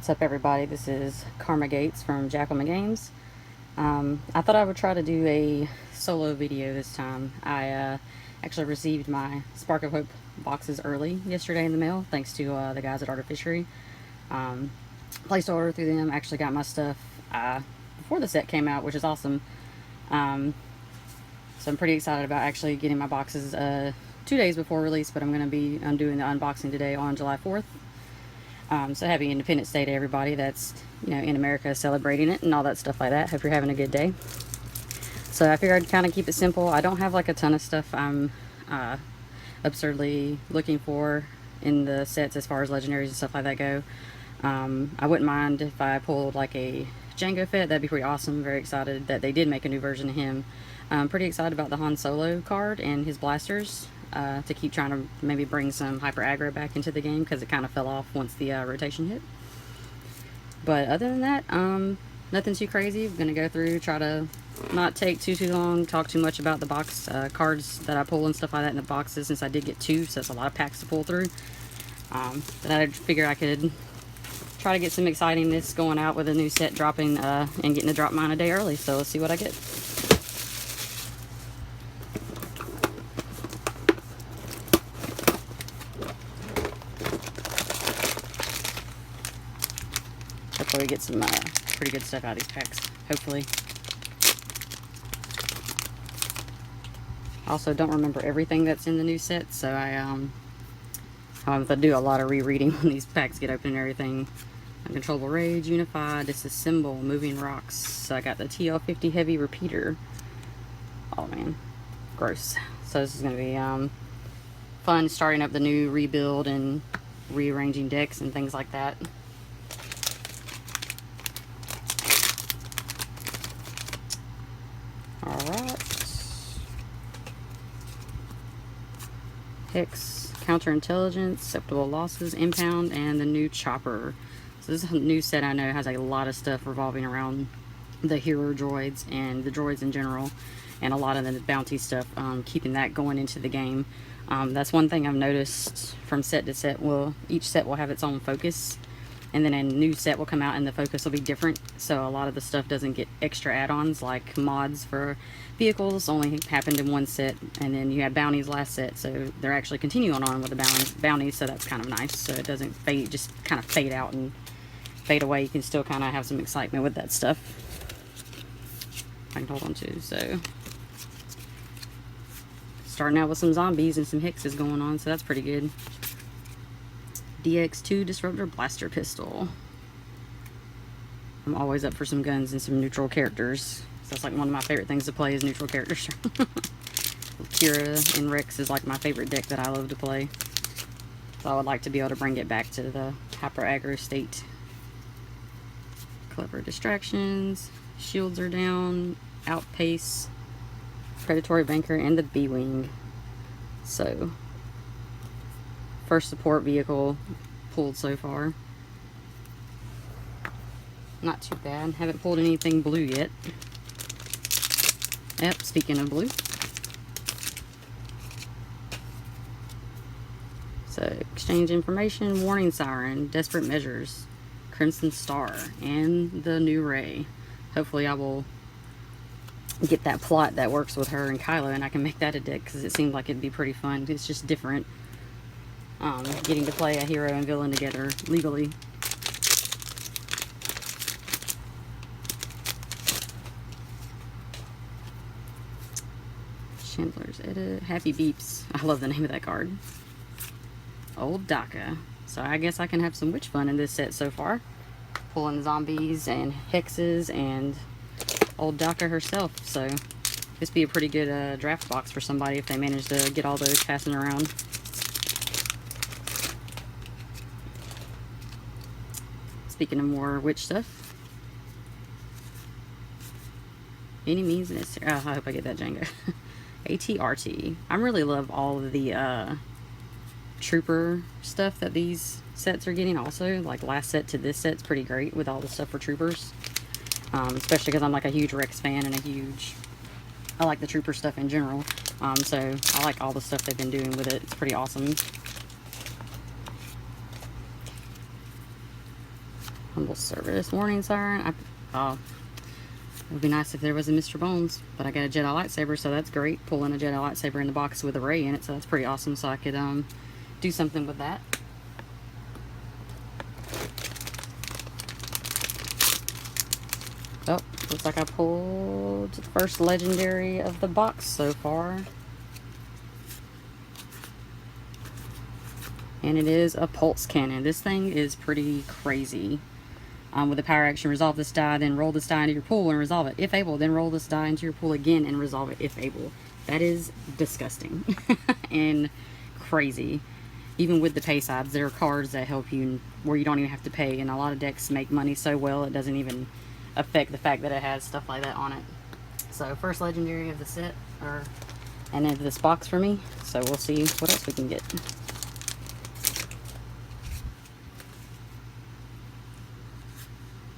What's up, everybody? This is Karma Gates from Jackalmen Games. I thought I would try to do a solo video this time. I actually received my Spark of Hope boxes early yesterday in the mail, thanks to the guys at Artificery. Placed an order through them. Actually got my stuff before the set came out, which is awesome. So I'm pretty excited about actually getting my boxes 2 days before release, but I'm doing the unboxing today on July 4th. So happy Independence Day to everybody that's, in America celebrating it and all that stuff like that. Hope you're having a good day. So I figured I'd kind of keep it simple. I don't have like a ton of stuff I'm absurdly looking for in the sets as far as legendaries and stuff like that go. I wouldn't mind if I pulled like a Django Fett. That'd be pretty awesome. Very excited that they did make a new version of him. I'm pretty excited about the Han Solo card and his blasters. To keep trying to maybe bring some hyper aggro back into the game, because it kind of fell off once the rotation hit. But other than that, nothing too crazy. I'm gonna go through, try to not take too long, talk too much about the box cards that I pull and stuff like that in the boxes, since I did get 2, so that's a lot of packs to pull through. But I figured I could try to get some excitingness going out with a new set dropping and getting to drop mine a day early. So let's see what I get. Hopefully we get some pretty good stuff out of these packs, hopefully. I also don't remember everything that's in the new set, so I have to do a lot of rereading when these packs get open and everything. Uncontrollable Rage, Unified, Disassemble, Moving Rocks. So I got the TL50 Heavy Repeater. Oh man, gross. So this is going to be fun starting up the new rebuild and rearranging decks and things like that. Alright. Hex, Counterintelligence, Acceptable Losses, Impound, and the new Chopper. So this is a new set I know has a lot of stuff revolving around the hero droids and the droids in general, and a lot of the bounty stuff, keeping that going into the game. That's one thing I've noticed from set to set. Well, each set will have its own focus, and then a new set will come out and the focus will be different, so a lot of the stuff doesn't get extra add-ons, like mods for vehicles only happened in one set, and then you had bounties last set, so they're actually continuing on with the bounties, so that's kind of nice, so it doesn't fade, just kind of fade out and fade away. You can still kind of have some excitement with that stuff. I can hold on to. So starting out with some zombies and some hexes going on, so that's pretty good. DX2 Disruptor Blaster Pistol. I'm always up for some guns and some neutral characters. So that's like one of my favorite things to play is neutral characters. Kira and Rex is like my favorite deck that I love to play. So I would like to be able to bring it back to the hyper aggro state. Clever Distractions. Shields are down. Outpace. Predatory Banker, and the B-Wing. So first support vehicle pulled so far. Not too bad. Haven't pulled anything blue yet. Yep, speaking of blue. So, Exchange Information, Warning Siren, Desperate Measures, Crimson Star, and the new Rey. Hopefully I will get that plot that works with her and Kylo, and I can make that a deck, because it seems like it'd be pretty fun. It's just different. Getting to play a hero and villain together legally. Chandler's Edit, Happy Beeps. I love the name of that card. Old Daka. So I guess I can have some witch fun in this set so far. Pulling zombies and hexes and Old Daka herself. So this be a pretty good draft box for somebody if they manage to get all those passing around. Speaking of more witch stuff. Any means necessary. Oh, I hope I get that Django. ATRT. I really love all of the trooper stuff that these sets are getting also. Like last set to this set's pretty great with all the stuff for troopers. Especially because I'm like a huge Rex fan and I like the trooper stuff in general. So I like all the stuff they've been doing with it. It's pretty awesome. Humble service. Warning siren. Oh, it would be nice if there was a Mr. Bones, but I got a Jedi lightsaber, so that's great. Pulling a Jedi lightsaber in the box with a ray in it, so that's pretty awesome. So I could do something with that. Oh, looks like I pulled the first legendary of the box so far. And it is a pulse cannon. This thing is pretty crazy. With the power action, resolve this die, then roll this die into your pool and resolve it. If able, then roll this die into your pool again and resolve it if able. That is disgusting and crazy. Even with the pay sides, there are cards that help you where you don't even have to pay, and a lot of decks make money so well it doesn't even affect the fact that it has stuff like that on it. So first legendary of the set, and of this box for me. So we'll see what else we can get.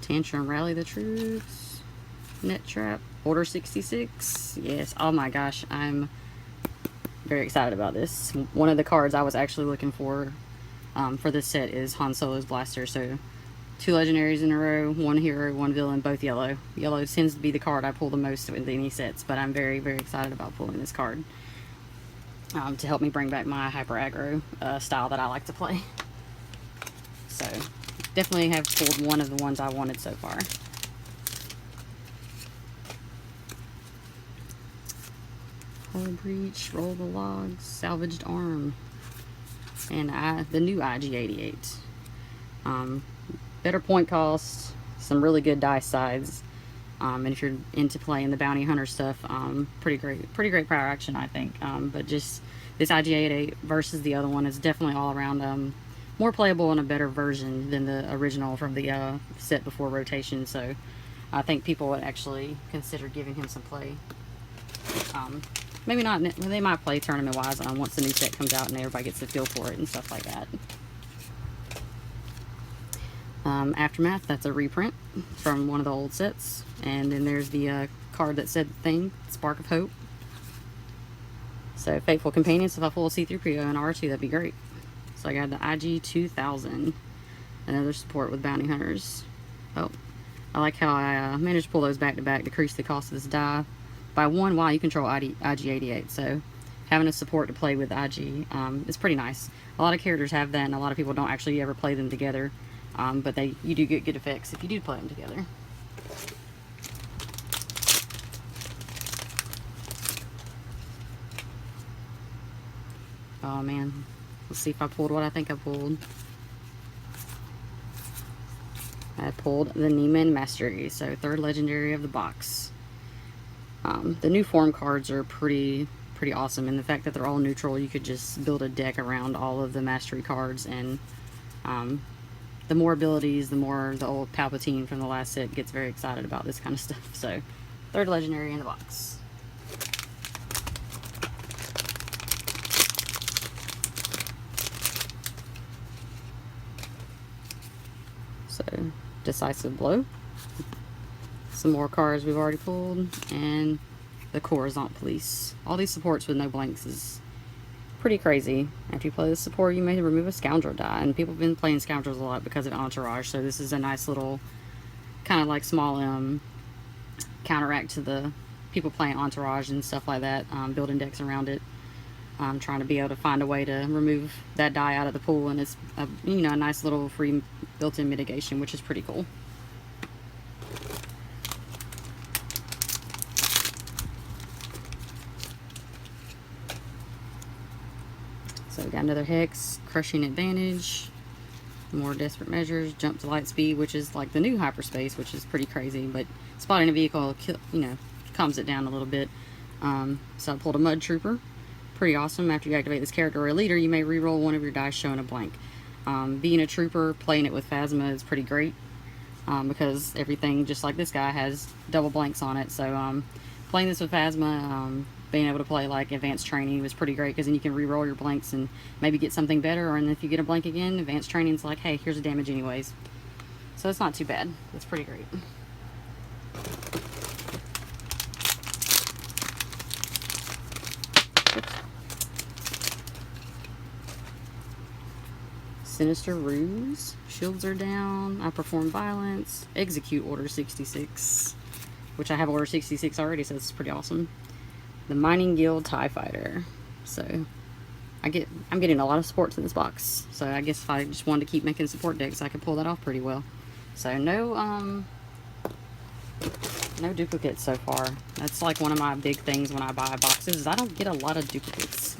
Tantrum, Rally the Troops, Net Trap, Order 66. Yes, oh my gosh, I'm very excited about this. One of the cards I was actually looking for this set is Han Solo's blaster. So 2 legendaries in a row, 1 hero, 1 villain, both yellow. Yellow tends to be the card I pull the most with any sets, but I'm very, very excited about pulling this card to help me bring back my hyper aggro style that I like to play. So definitely have pulled one of the ones I wanted so far. Hull breach, roll the logs, salvaged arm, and the new IG-88. Better point cost, some really good dice sides, and if you're into playing the bounty hunter stuff, pretty great power action, I think. But just this IG-88 versus the other one is definitely all around more playable and a better version than the original from the set before rotation. So I think people would actually consider giving him some play. Maybe not, they might play tournament wise once the new set comes out and everybody gets the feel for it and stuff like that. Aftermath, that's a reprint from one of the old sets. And then there's the card that said the thing, Spark of Hope. So Faithful Companions, if I pull a C-3PO and R2, that'd be great. So I got the IG-2000, another support with bounty hunters. Oh, I like how I managed to pull those back to back, decrease the cost of this die by 1 while you control IG-88. So having a support to play with IG is pretty nice. A lot of characters have that, and a lot of people don't actually ever play them together. But you do get good effects if you do play them together. Oh man, let's see if I pulled what I think I pulled. I pulled the Neiman Mastery, so 3rd legendary of the box. The new form cards are pretty awesome, and the fact that they're all neutral, you could just build a deck around all of the mastery cards, and the more abilities, the more the old Palpatine from the last set gets very excited about this kind of stuff. So 3rd legendary in the box. So Decisive Blow, some more cards we've already pulled, and the Coruscant Police. All these supports with no blanks is pretty crazy. After you play this support, you may remove a Scoundrel die, and people have been playing Scoundrels a lot because of Entourage, so this is a nice little kind of like small counteract to the people playing Entourage and stuff like that, building decks around it. Trying to be able to find a way to remove that die out of the pool, and it's a nice little free built-in mitigation, which is pretty cool. So we got another Hex, Crushing Advantage, more Desperate Measures, Jump to Light Speed, which is like the new hyperspace, which is pretty crazy, but spotting a vehicle, calms it down a little bit. So I pulled a Mud Trooper. Pretty awesome. After you activate this character or a leader, you may re-roll one of your dice showing a blank. Being a trooper, playing it with Phasma is pretty great, because everything, just like this guy, has double blanks on it. So playing this with Phasma, being able to play like Advanced Training was pretty great, because then you can re-roll your blanks and maybe get something better, and if you get a blank again, Advanced Training's like, hey, here's a damage anyways. So it's not too bad. It's pretty great. Sinister Ruse. Shields are down. I perform violence. Execute Order 66. Which I have Order 66 already, so it's pretty awesome. The Mining Guild TIE Fighter. So, I'm getting a lot of supports in this box. So, I guess if I just wanted to keep making support decks, I could pull that off pretty well. So, no duplicates so far. That's like one of my big things when I buy boxes, is I don't get a lot of duplicates.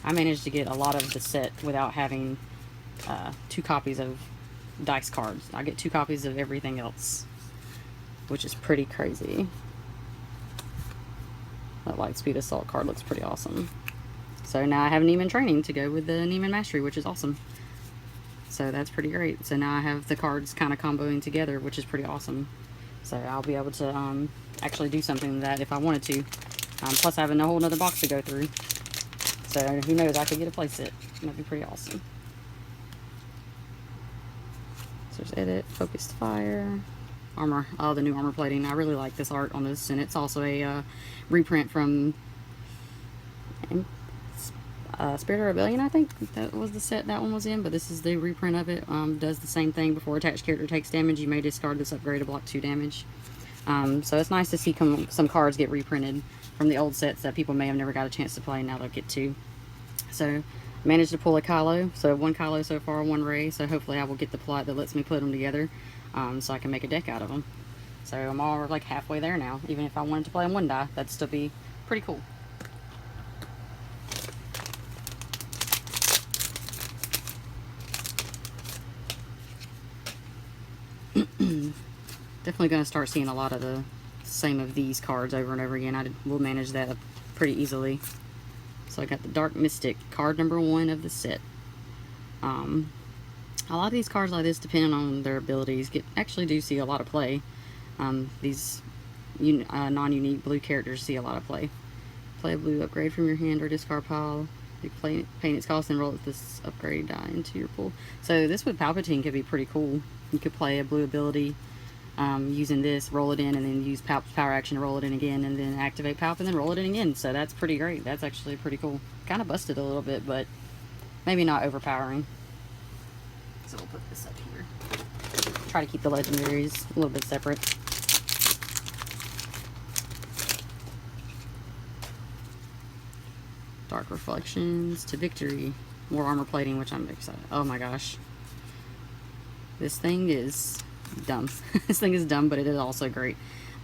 I managed to get a lot of the set without having 2 copies of dice cards. I get 2 copies of everything else, which is pretty crazy. That Lightspeed Assault card looks pretty awesome. So now I have Neiman Training to go with the Neiman Mastery, which is awesome. So that's pretty great. So now I have the cards kind of comboing together, which is pretty awesome. So I'll be able to actually do something with that if I wanted to. Plus I have a whole nother box to go through. So who knows, I could get a play set. That'd be pretty awesome. So there's Edit, Focused Fire, Armor. Oh, the new armor plating. I really like this art on this, and it's also a reprint from Spirit of Rebellion, I think. That was the set that one was in, but this is the reprint of it. Does the same thing. Before attached character takes damage, you may discard this upgrade to block 2 damage. So it's nice to see some cards get reprinted from the old sets that people may have never got a chance to play, now they'll get to. So, managed to pull a Kylo. So, 1 Kylo so far, 1 Rey. So, hopefully I will get the plot that lets me put them together, so I can make a deck out of them. So, I'm all like halfway there now. Even if I wanted to play on 1 die, that'd still be pretty cool. Definitely going to start seeing a lot of the same of these cards over and over again. I will manage that pretty easily. So I got the Dark Mystic, card number 1 of the set. A lot of these cards like this, depending on their abilities, actually do see a lot of play. These non-unique blue characters see a lot of play. Play a blue upgrade from your hand or discard pile. You paint its cost and roll this upgrade die into your pool. So this with Palpatine could be pretty cool. You could play a blue ability using this, roll it in, and then use power action to roll it in again, and then activate Palp and then roll it in again. So that's pretty great. That's actually pretty cool. Kind of busted a little bit, but maybe not overpowering. So we'll put this up here. Try to keep the legendaries a little bit separate. Dark Reflections to Victory. More armor plating, which I'm excited. Oh my gosh. This thing is dumb. This thing is dumb, but it is also great.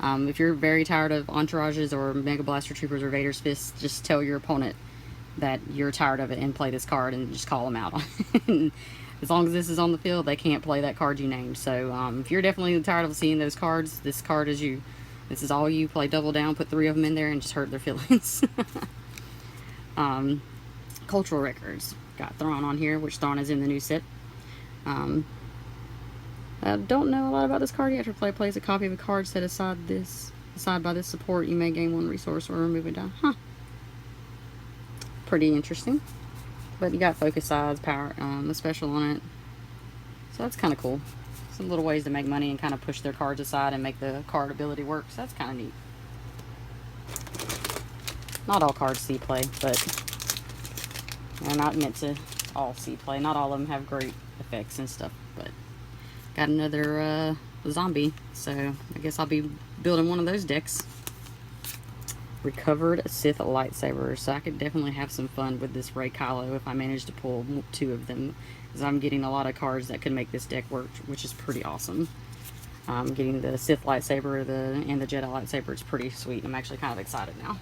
If you're very tired of Entourages or Mega Blaster Troopers or Vader's Fists, just tell your opponent that you're tired of it and play this card and just call them out on it. As long as this is on the field, they can't play that card you named. So if you're definitely tired of seeing those cards, this card is you. This is all you. Play double down, put 3 of them in there, and just hurt their feelings. Cultural Records got Thrawn on here, which Thrawn is in the new set. I don't know a lot about this card yet. After play plays a copy of a card set aside by this support, you may gain 1 resource or remove it down. Huh. Pretty interesting. But you got focus size, power, the special on it. So that's kind of cool. Some little ways to make money and kind of push their cards aside and make the card ability work. So that's kind of neat. Not all cards see play, but they're not meant to all see play. Not all of them have great effects and stuff, but got another zombie, so I guess I'll be building one of those decks. Recovered Sith lightsaber, so I could definitely have some fun with this Rey Kylo if I manage to pull 2 of them, because I'm getting a lot of cards that could make this deck work, which is pretty awesome. Getting the Sith lightsaber and the Jedi lightsaber is pretty sweet. I'm actually kind of excited now.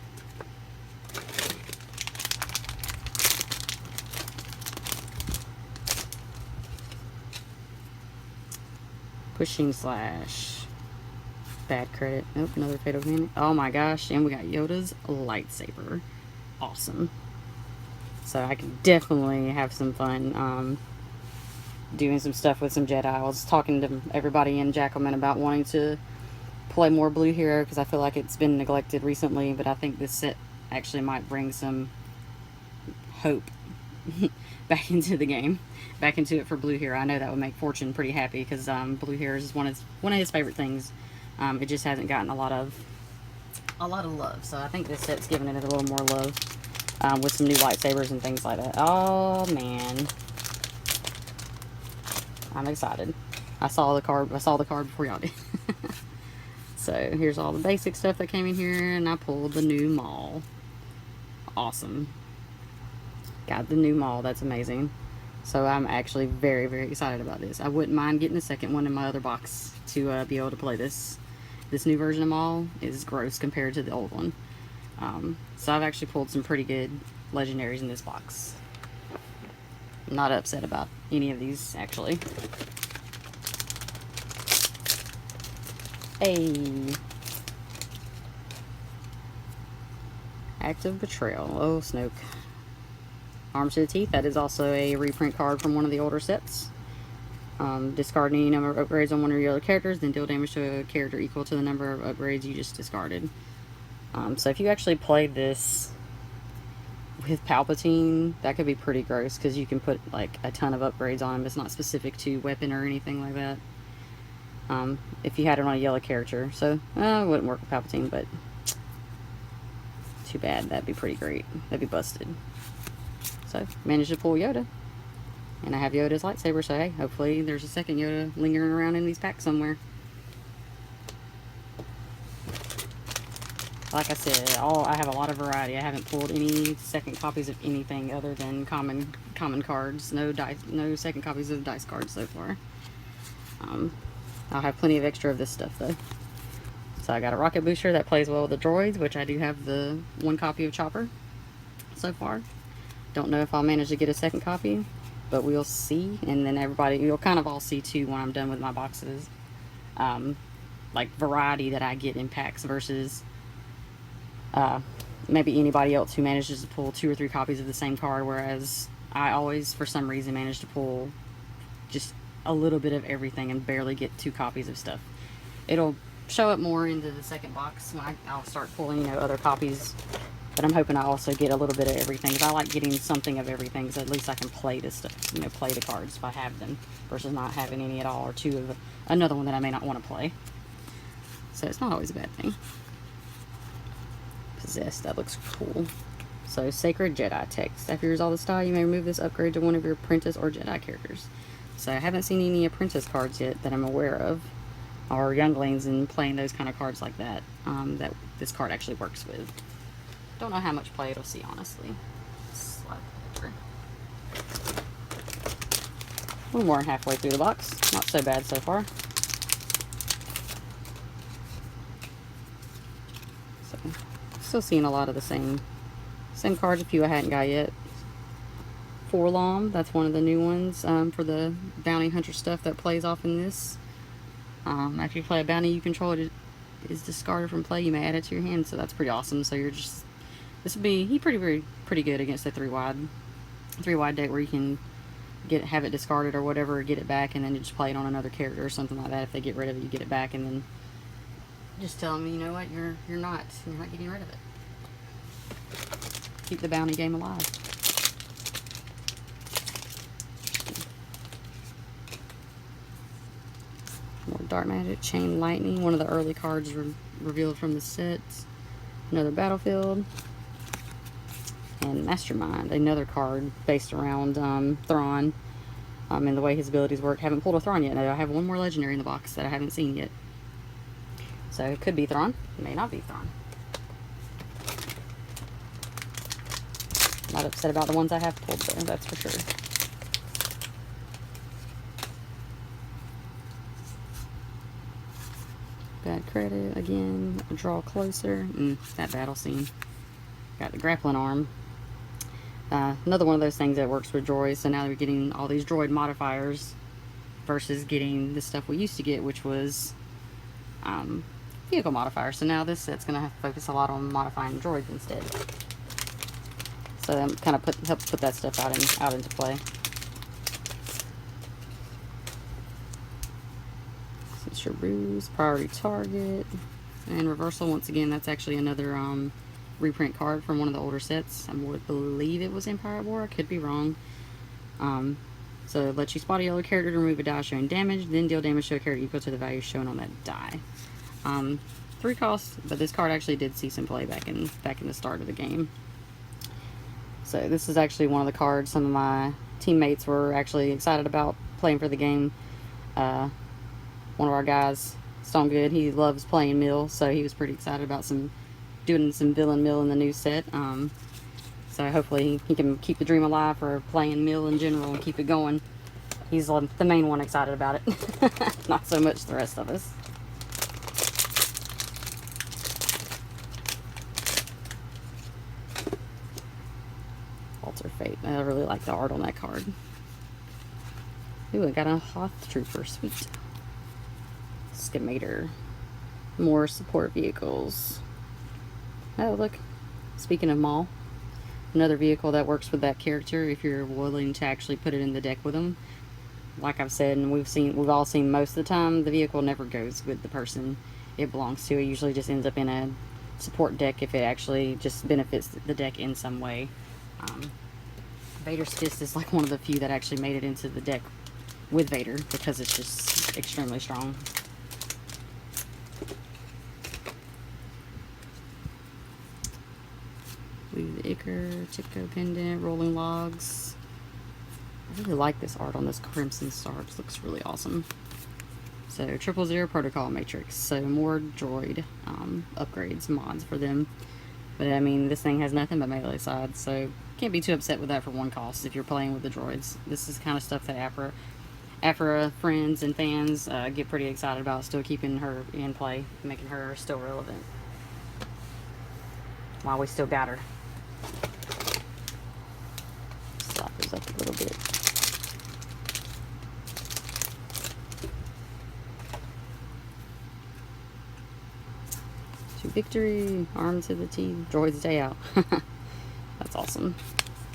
Pushing Slash. Bad credit. Nope, another Fatal Panic. Oh my gosh, and we got Yoda's lightsaber. Awesome. So I can definitely have some fun doing some stuff with some Jedi. I was talking to everybody in Jackalmen about wanting to play more Blue Hero because I feel like it's been neglected recently, but I think this set actually might bring some hope back into the game, back into it for Blue Hero. I know that would make Fortune pretty happy because Blue Hero is one of his favorite things. It just hasn't gotten a lot of love, so I think this set's giving it a little more love with some new lightsabers and things like that. Oh man, I'm excited. I saw the card before y'all did. So here's all the basic stuff that came in here, and I pulled the new Maul. Awesome. Got the new Maul. That's amazing. So I'm actually very, very excited about this. I wouldn't mind getting a second one in my other box to be able to play this. This new version of Maul is gross compared to the old one. So I've actually pulled some pretty good legendaries in this box. I'm not upset about any of these, actually. Act of Betrayal. Oh, Snoke. Arms to the Teeth. That is also a reprint card from one of the older sets. Discard any number of upgrades on one of your other characters, then deal damage to a character equal to the number of upgrades you just discarded. So if you actually play this with Palpatine, that could be pretty gross, because you can put like a ton of upgrades on him. It's not specific to weapon or anything like that. If you had it on a yellow character. So, it wouldn't work with Palpatine, but too bad. That'd be pretty great. That'd be busted. So, managed to pull Yoda. And I have Yoda's lightsaber, so hey, hopefully there's a second Yoda lingering around in these packs somewhere. Like I said, I have a lot of variety. I haven't pulled any second copies of anything other than common cards. No second copies of dice cards so far. I'll have plenty of extra of this stuff though. So I got a rocket booster that plays well with the droids, which I do have the one copy of Chopper so far. Don't know if I'll manage to get a second copy, but we'll see. And then you'll kind of all see too when I'm done with my boxes. Like variety that I get in packs versus maybe anybody else who manages to pull 2 or 3 copies of the same card, whereas I always, for some reason, manage to pull just a little bit of everything and barely get 2 copies of stuff. It'll show up more into the second box when I'll start pulling, other copies, but I'm hoping I also get a little bit of everything, because I like getting something of everything, so at least I can play this stuff, play the cards if I have them, versus not having any at all, or 2 of another one that I may not want to play. So it's not always a bad thing. Possessed, that looks cool. So, Sacred Jedi text. After you resolve the style, you may remove this upgrade to one of your apprentice or Jedi characters. So I haven't seen any apprentice cards yet that I'm aware of, or younglings and playing those kind of cards like that, that this card actually works with. Don't know how much play it'll see, honestly. Slide over. A little more than halfway through the box. Not so bad so far. So, still seeing a lot of the same cards, a few I hadn't got yet. Forlom, that's one of the new ones for the bounty hunter stuff that plays off in this. After you play a bounty you control, it is discarded from play. You may add it to your hand, so that's pretty awesome. So this would be pretty good against the 3-wide deck, where you can have it discarded or whatever, or get it back, and then you just play it on another character or something like that. If they get rid of it, you get it back, and then just tell them, you know what, you're not getting rid of it. Keep the bounty game alive. More Dark Magic, Chain Lightning, one of the early cards revealed from the set. Another Battlefield. And Mastermind, another card based around Thrawn and the way his abilities work. Haven't pulled a Thrawn yet. No, I have one more legendary in the box that I haven't seen yet. So it could be Thrawn, it may not be Thrawn. Not upset about the ones I have pulled though, that's for sure. Bad credit again. Draw closer. That battle scene. Got the grappling arm. Another one of those things that works with droids. So now we're getting all these droid modifiers versus getting the stuff we used to get, which was vehicle modifiers. So now this set's going to have to focus a lot on modifying droids instead. So that kind of helps put that stuff out into play. Ruse, priority target, and reversal. Once again, that's actually another reprint card from one of the older sets. I would believe it was Empire War. I could be wrong. So it lets you spot a yellow character to remove a die showing damage, then deal damage to a character equal to the value shown on that die. 3 costs, but this card actually did see some play back in the start of the game. So this is actually one of the cards some of my teammates were actually excited about playing for the game. One of our guys, Stone Good, he loves playing Mill, so he was pretty excited about doing some villain Mill in the new set. So hopefully he can keep the dream alive for playing Mill in general and keep it going. He's the main one excited about it. Not so much the rest of us. Alter Fate. I really like the art on that card. Ooh, I got a Hoth Trooper. Sweet. Schemator. More support vehicles. Oh, look. Speaking of Maul, another vehicle that works with that character if you're willing to actually put it in the deck with them. Like I've said, and we've all seen most of the time, the vehicle never goes with the person it belongs to. It usually just ends up in a support deck if it actually just benefits the deck in some way. Vader's Fist is like one of the few that actually made it into the deck with Vader because it's just extremely strong. Blue the Ichor, Tipco Pendant, Rolling Logs. I really like this art on this Crimson Star. It looks really awesome. So 000 Protocol Matrix. So more droid upgrades, mods for them. But I mean, this thing has nothing but melee sides, so can't be too upset with that for one cost if you're playing with the droids. This is kind of stuff that Afra friends and fans get pretty excited about, still keeping her in play, making her still relevant. While we still got her. Slap those up a little bit. To victory, arm to the teeth, droids day out. That's awesome.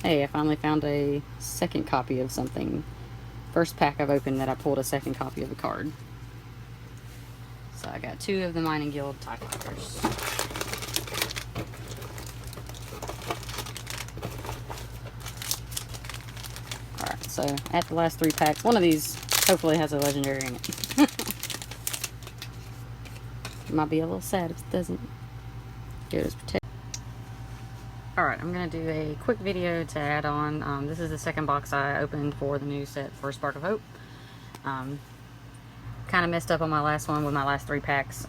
Hey, I finally found a second copy of something. First pack I've opened that I pulled a second copy of a card. So I got 2 of the Mining Guild TIE Fighters. Alright, so at the last 3 packs, one of these hopefully has a legendary in it. Might be a little sad if it doesn't. Yoda's Protect. Alright, I'm going to do a quick video to add on. This is the second box I opened for the new set for Spark of Hope. Kind of messed up on my last one with my last 3 packs.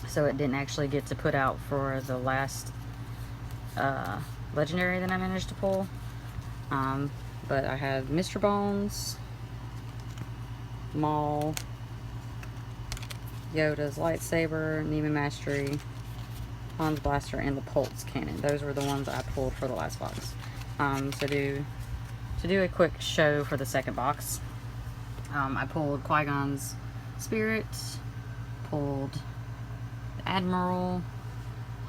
So it didn't actually get to put out for the last legendary that I managed to pull. But I had Mr. Bones, Maul, Yoda's lightsaber, Neiman Mastery, Han's Blaster, and the Pulse Cannon. Those were the ones I pulled for the last box. So to do a quick show for the second box, I pulled Qui-Gon's Spirit, pulled the Admiral,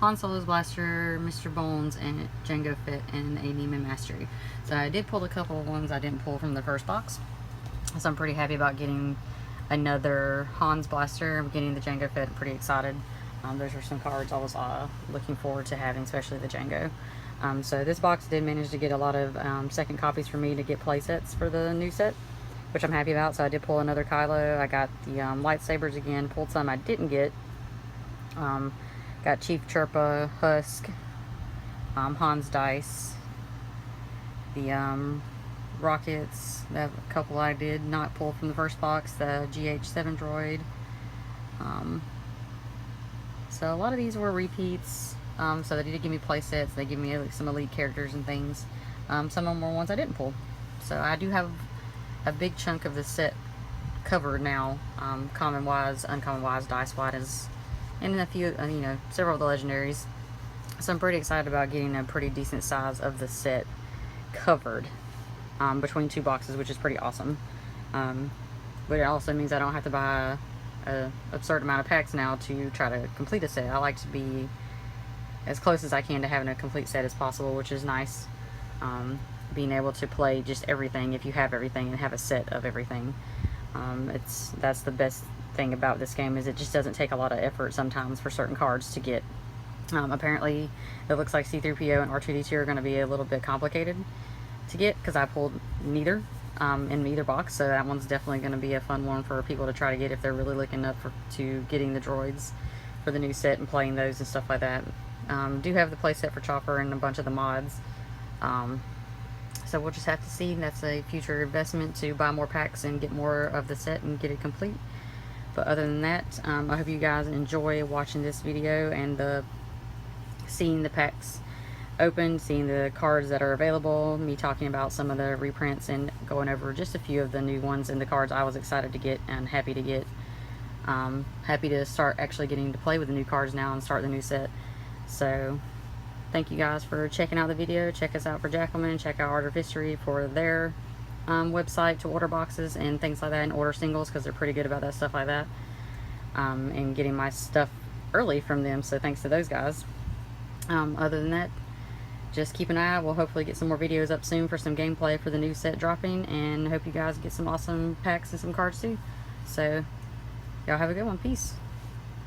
Han Solo's Blaster, Mr. Bones, and Jango Fett, and a Neiman Mastery. So I did pull a couple of ones I didn't pull from the first box. So I'm pretty happy about getting another Han's Blaster. I'm getting the Jango Fett. I'm pretty excited. Those were some cards I was looking forward to having, especially the Jango. So this box did manage to get a lot of second copies for me to get play sets for the new set, which I'm happy about. So I did pull another Kylo. I got the lightsabers again. Pulled some I didn't get. Got Chief Chirpa, Husk, Han's Dice, the rockets, that couple I did not pull from the first box, the GH7 droid. So a lot of these were repeats, so they did give me play sets. They give me some elite characters and things. Some of them were ones I didn't pull. So I do have a big chunk of the set covered now, common wise, uncommon wise, dice wise, and a few, you know, several of the legendaries. So I'm pretty excited about getting a pretty decent size of the set covered between 2 boxes, which is pretty awesome. But it also means I don't have to buy a absurd amount of packs now to try to complete a set. I like to be as close as I can to having a complete set as possible, which is nice. Being able to play just everything if you have everything and have a set of everything. That's the best thing about this game, is it just doesn't take a lot of effort sometimes for certain cards to get. Apparently it looks like C-3PO and R2-D2 are going to be a little bit complicated to get because I pulled neither in neither box, so that one's definitely going to be a fun one for people to try to get if they're really looking up to getting the droids for the new set and playing those and stuff like that. Do have the play set for Chopper and a bunch of the mods, so So we'll just have to see. That's a future investment to buy more packs and get more of the set and get it complete. But other than that, I hope you guys enjoy watching this video and seeing the packs open, seeing the cards that are available, me talking about some of the reprints and going over just a few of the new ones and the cards I was excited to get and happy to get. Happy to start actually getting to play with the new cards now and start the new set. So thank you guys for checking out the video. Check us out for Jackalmen. Check out Art of History for their website to order boxes and things like that, and order singles, because they're pretty good about that stuff like that, and getting my stuff early from them, so thanks to those guys. Other than that, just keep an eye out. We'll hopefully get some more videos up soon for some gameplay for the new set dropping, and hope you guys get some awesome packs and some cards too. So y'all have a good one. Peace.